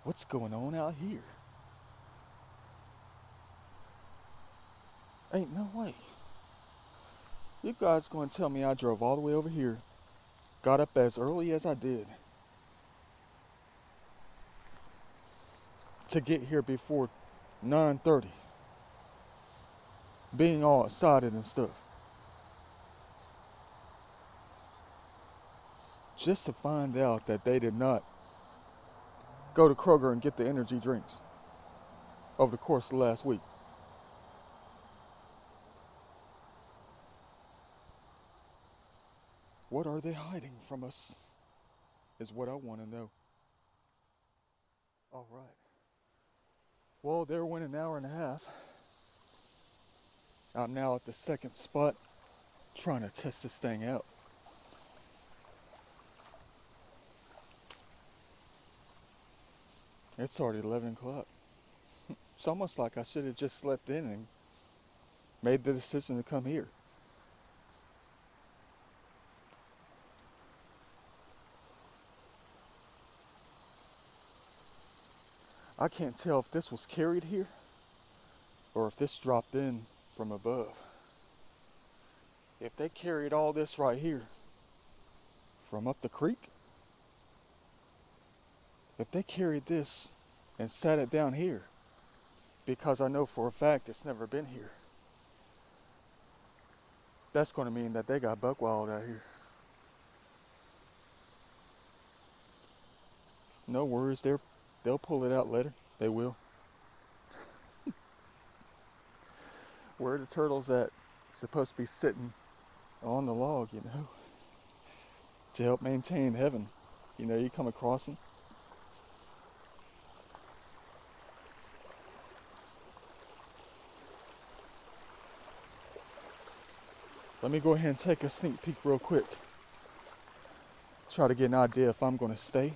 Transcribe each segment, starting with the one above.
What's going on out here? Ain't no way. You guys gonna tell me I drove all the way over here, got up as early as I did, to get here before 9:30, being all excited and stuff, just to find out that they did not go to Kroger and get the energy drinks over the course of the last week. What are they hiding from us? Is what I want to know. All right. Well, there went an hour and a half. I'm now at the second spot trying to test this thing out. It's already 11 o'clock. It's almost like I should have just slept in and made the decision to come here. I can't tell if this was carried here or if this dropped in from above. If they carried all this right here from up the creek, if they carried this and sat it down here, because I know for a fact it's never been here, that's going to mean that they got buck wild out here. No worries, they'll pull it out later. They will. Where are the turtles at? Supposed to be sitting on the log, to help maintain heaven. You come across them. Let me go ahead and take a sneak peek real quick. Try to get an idea if I'm going to stay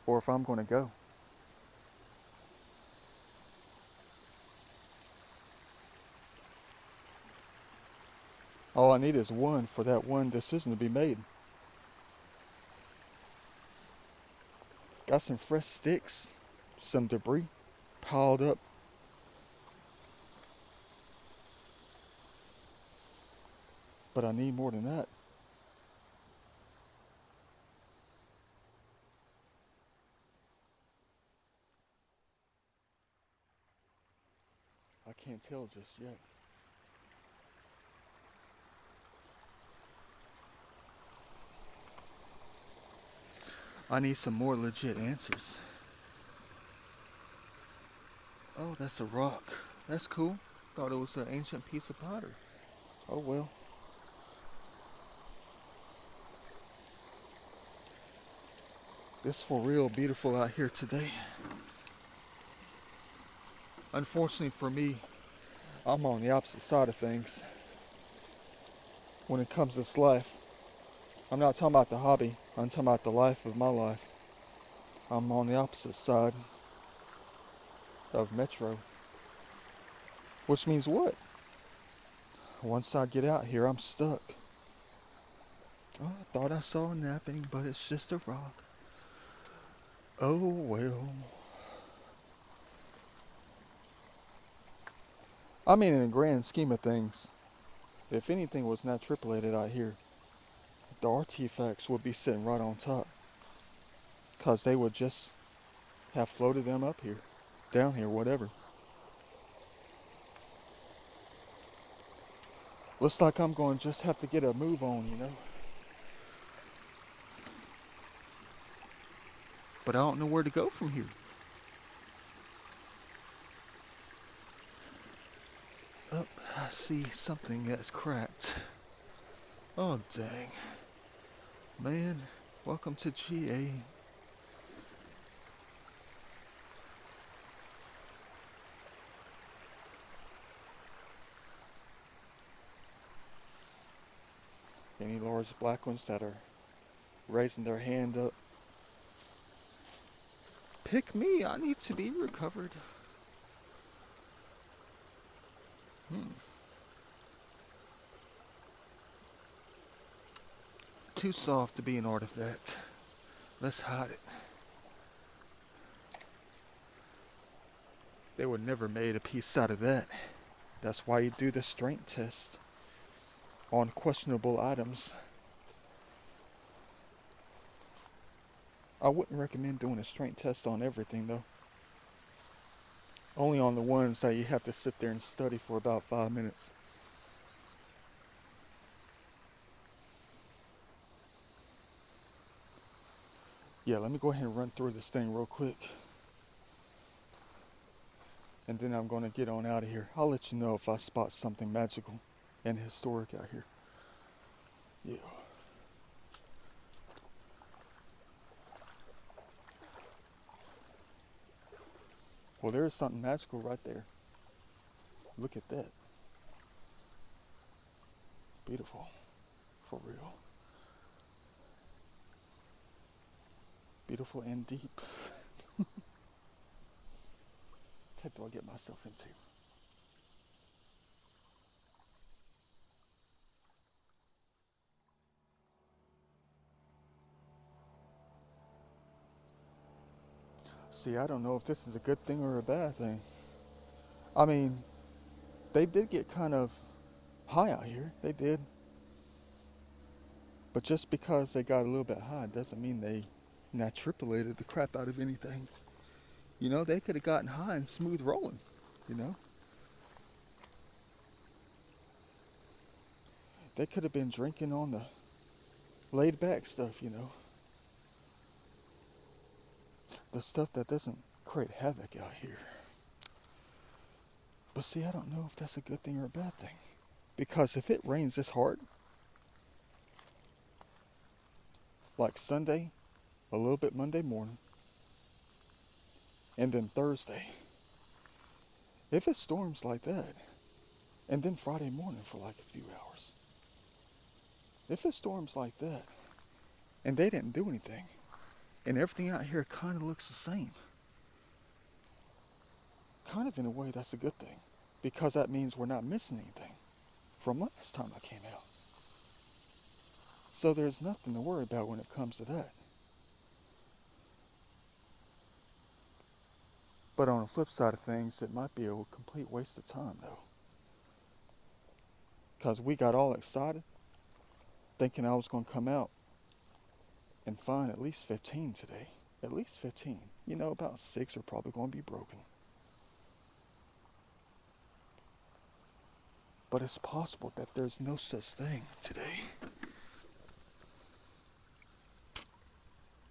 or if I'm going to go. All I need is one for that one decision to be made. Got some fresh sticks, some debris piled up. But I need more than that. I can't tell just yet. I need some more legit answers. Oh, that's a rock. That's cool. Thought it was an ancient piece of pottery. Oh well. It's for real beautiful out here today. Unfortunately for me, I'm on the opposite side of things when it comes to this life. I'm not talking about the hobby, I'm talking about the life of my life. I'm on the opposite side of Metro. Which means what? Once I get out here, I'm stuck. Oh, I thought I saw a napping, but it's just a rock. Oh well. I mean, in the grand scheme of things, if anything was not tripolated out here, the artifacts would be sitting right on top. Because they would just have floated them up here, down here, whatever. Looks like I'm going to just have to get a move on. But I don't know where to go from here. Oh, I see something that's cracked. Oh, dang. Man, welcome to GA. Any large black ones that are raising their hand up. Pick me, I need to be recovered. Too soft to be an artifact. Let's hide it. They would never made a piece out of that. That's why you do the strength test on questionable items. I wouldn't recommend doing a strength test on everything though. Only on the ones that you have to sit there and study for about 5 minutes. Yeah, let me go ahead and run through this thing real quick. And then I'm going to get on out of here. I'll let you know if I spot something magical and historic out here. Yeah. Well, there's something magical right there. Look at that. Beautiful. For real. Beautiful and deep. What do I get myself into? See, I don't know if this is a good thing or a bad thing. I mean, they did get kind of high out here. They did. But just because they got a little bit high doesn't mean they natripulated the crap out of anything. You know, they could have gotten high and smooth rolling, you know. They could have been drinking on the laid back stuff, you know. The stuff that doesn't create havoc out here. But see, I don't know if that's a good thing or a bad thing. Because if it rains this hard, like Sunday, a little bit Monday morning, and then Thursday, if it storms like that, and then Friday morning for like a few hours, if it storms like that, and they didn't do anything, and everything out here kind of looks the same, kind of in a way that's a good thing, because that means we're not missing anything from last time I came out. So there's nothing to worry about when it comes to that. But on the flip side of things, it might be a complete waste of time though. Because we got all excited, thinking I was going to come out and find at least 15 today. At least 15. You know, about 6 are probably going to be broken. But it's possible that there's no such thing today.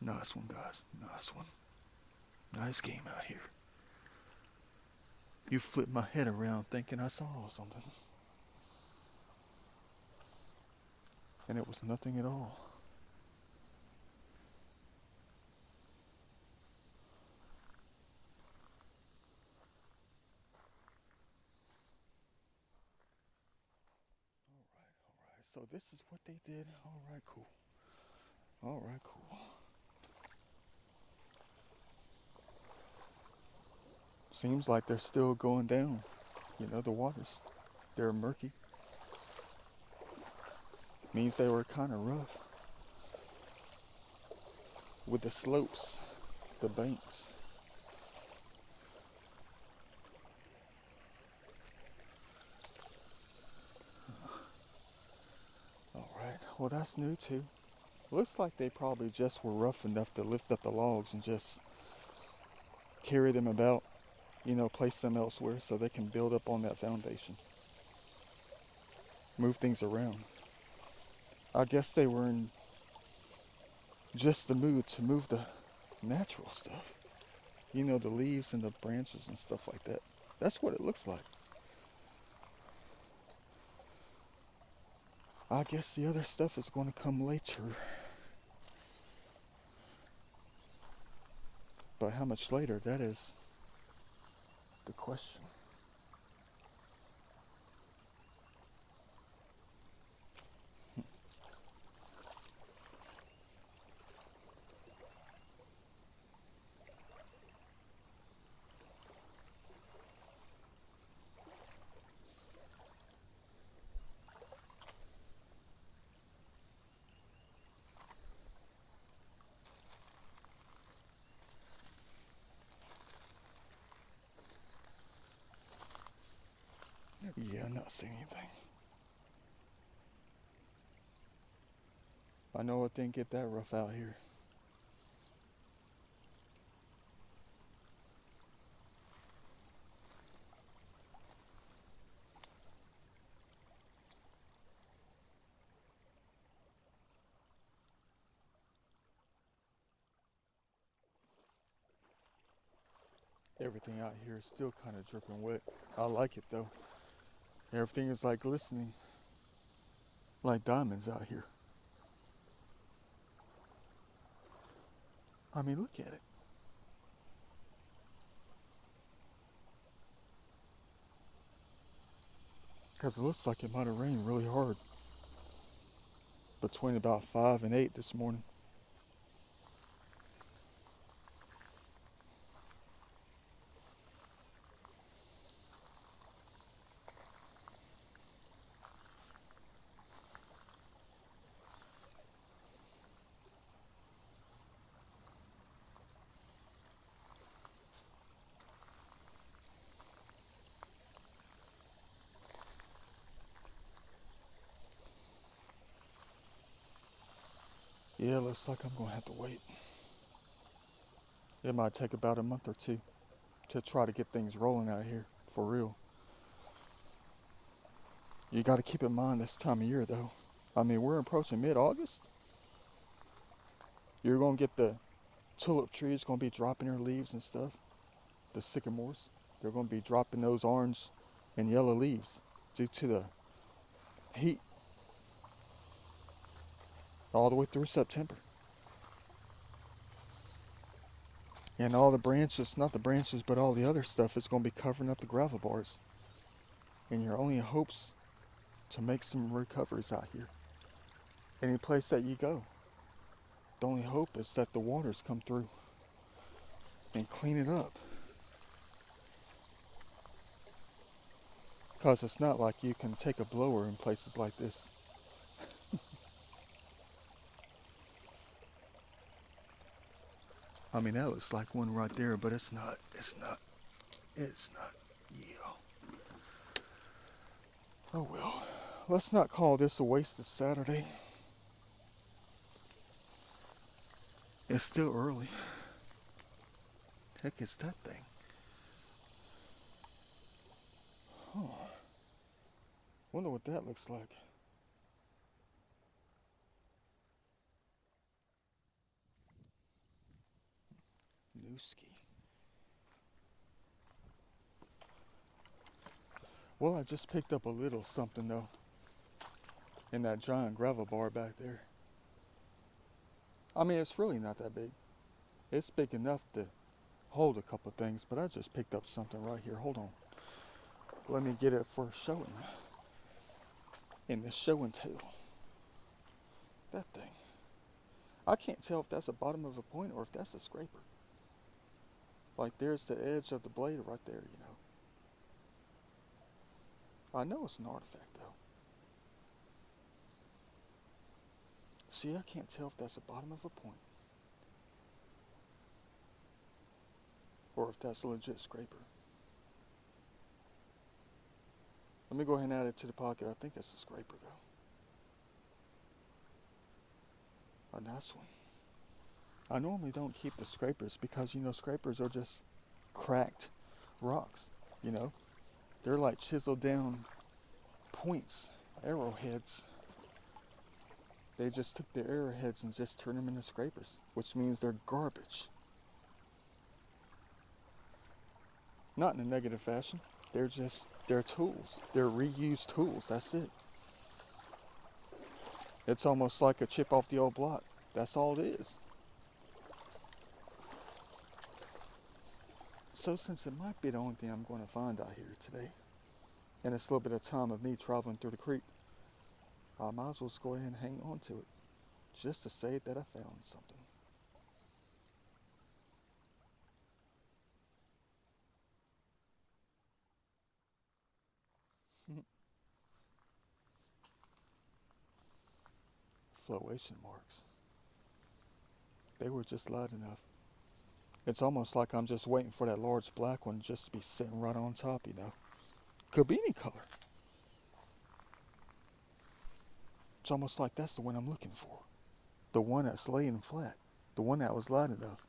Nice one, guys. Nice one. Nice game out here. You flipped my head around thinking I saw something. And it was nothing at all. Alright. So this is what they did. Alright, cool. Alright, cool. Seems like they're still going down. You know, the waters, they're murky. Means they were kind of rough. With the slopes, the banks. Alright, well that's new too. Looks like they probably just were rough enough to lift up the logs and just carry them about, you know, place them elsewhere so they can build up on that foundation. Move things around. I guess they were in just the mood to move the natural stuff. You know, the leaves and the branches and stuff like that. That's what it looks like. I guess the other stuff is going to come later. But how much later, that is the question. not see anything. I know it didn't get that rough out here. Everything out here is still kind of dripping wet. I like it though. Everything is like glistening, like diamonds out here. I mean, look at it. Because it looks like it might have rained really hard between about 5 and 8 this morning. Yeah, looks like I'm going to have to wait. It might take about a month or two to try to get things rolling out here, for real. You got to keep in mind this time of year though. I mean, we're approaching mid-August. You're going to get the tulip trees going to be dropping their leaves and stuff. The sycamores, they're going to be dropping those orange and yellow leaves due to the heat all the way through September. And all the branches, not the branches, but all the other stuff is going to be covering up the gravel bars. And your only hopes to make some recoveries out here. Any place that you go, the only hope is that the waters come through and clean it up. Because it's not like you can take a blower in places like this. I mean, that looks like one right there, but it's not. Yeah. Oh well. Let's not call this a wasted Saturday. It's still early. Heck is that thing? Huh. Wonder what that looks like. Nooski. Well, I just picked up a little something though. In that giant gravel bar back there. I mean, it's really not that big. It's big enough to hold a couple of things, but I just picked up something right here. Hold on. Let me get it for showing. In this show and tell. That thing. I can't tell if that's the bottom of a point or if that's a scraper. Like there's the edge of the blade right there, you know. I know it's an artifact though. See, I can't tell if that's the bottom of a point or if that's a legit scraper. Let me go ahead and add it to the pocket. I think it's a scraper though. A nice one. I normally don't keep the scrapers because, you know, scrapers are just cracked rocks, you know. They're like chiseled down points, arrowheads. They just took the arrowheads and just turned them into scrapers, which means they're garbage. Not in a negative fashion. They're tools. They're reused tools. That's it. It's almost like a chip off the old block. That's all it is. So since it might be the only thing I'm going to find out here today, and it's a little bit of time of me traveling through the creek, I might as well just go ahead and hang on to it, just to say that I found something. Flotation marks. They were just light enough. It's almost like I'm just waiting for that large black one just to be sitting right on top, you know. Could be any color. It's almost like that's the one I'm looking for. The one that's laying flat. The one that was light enough.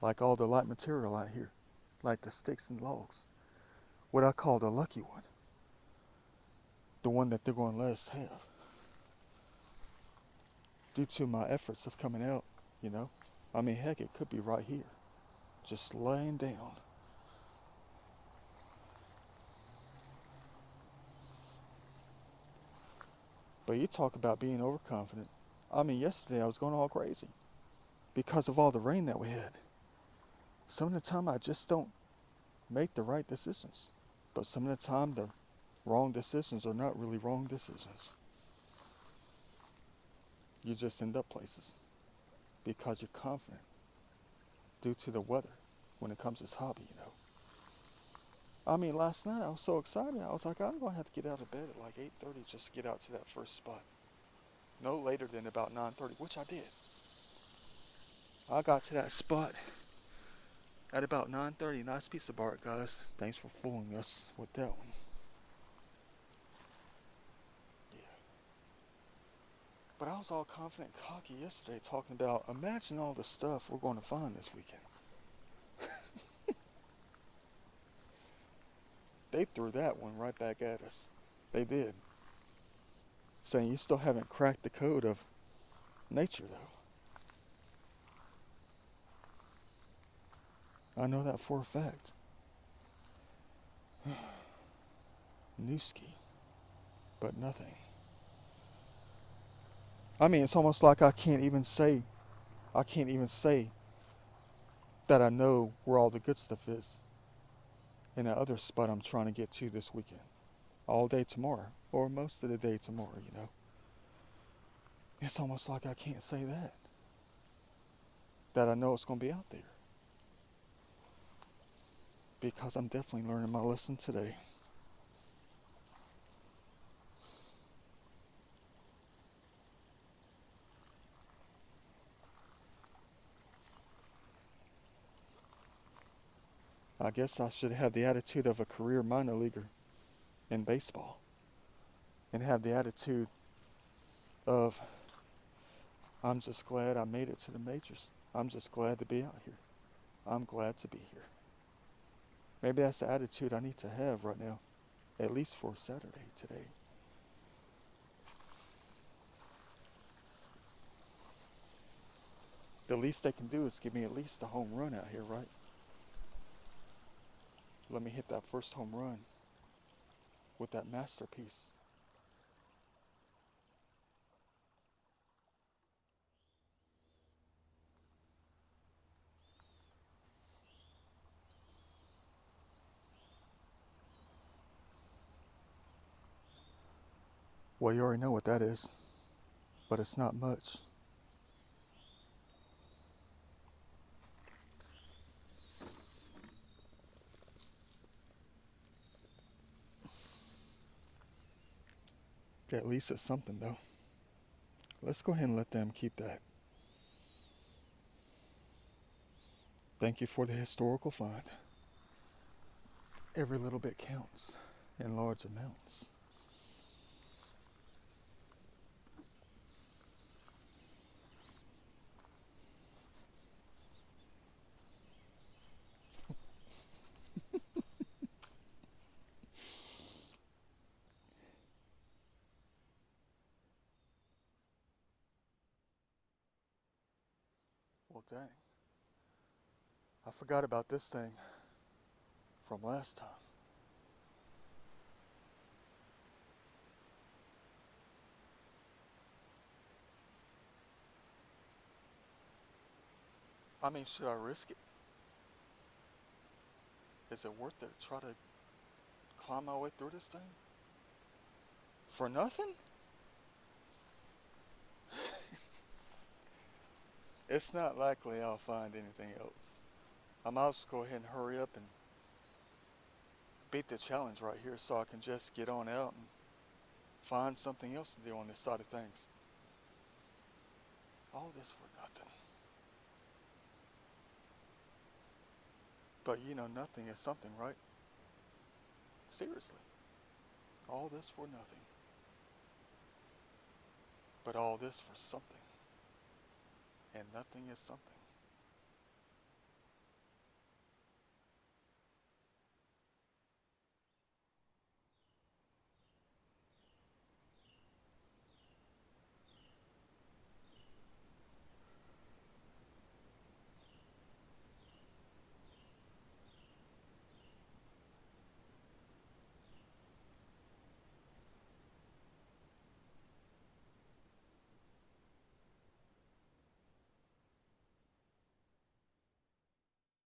Like all the light material out here. Like the sticks and logs. What I call the lucky one. The one that they're going to let us have. Due to my efforts of coming out, you know. I mean, heck, it could be right here. Just laying down. But you talk about being overconfident. I mean, yesterday I was going all crazy. Because of all the rain that we had. Some of the time I just don't make the right decisions. But some of the time the wrong decisions are not really wrong decisions. You just end up places. Because you're confident. Due to the weather. When it comes to this hobby, you know. I mean, last night I was so excited. I was like, I'm going to have to get out of bed at like 8:30 just to get out to that first spot. No later than about 9:30, which I did. I got to that spot at about 9:30. Nice piece of bark, guys. Thanks for fooling us with that one. Yeah. But I was all confident and cocky yesterday talking about, imagine all the stuff we're going to find this weekend. They threw that one right back at us. They did. Saying you still haven't cracked the code of nature, though. I know that for a fact. Newski. But nothing. I mean, it's almost like I can't even say that I know where all the good stuff is in that other spot I'm trying to get to this weekend. All day tomorrow, or most of the day tomorrow, you know. It's almost like I can't say that I know it's going to be out there. Because I'm definitely learning my lesson today. I guess I should have the attitude of a career minor leaguer in baseball. And have the attitude of, I'm just glad I made it to the majors. I'm just glad to be out here. I'm glad to be here. Maybe that's the attitude I need to have right now. At least for Saturday today. The least they can do is give me at least a home run out here, right? Let me hit that first home run with that masterpiece. Well, you already know what that is, but it's not much. At least it's something, though. Let's go ahead and let them keep that. Thank you for the historical find. Every little bit counts in large amounts. Well, dang. I forgot about this thing from last time. I mean, should I risk it? Is it worth it to try to climb my way through this thing? For nothing? It's not likely I'll find anything else. I might as well go ahead and hurry up and beat the challenge right here so I can just get on out and find something else to do on this side of things. All this for nothing. But you know, nothing is something, right? Seriously. All this for nothing. But all this for something. And nothing is something.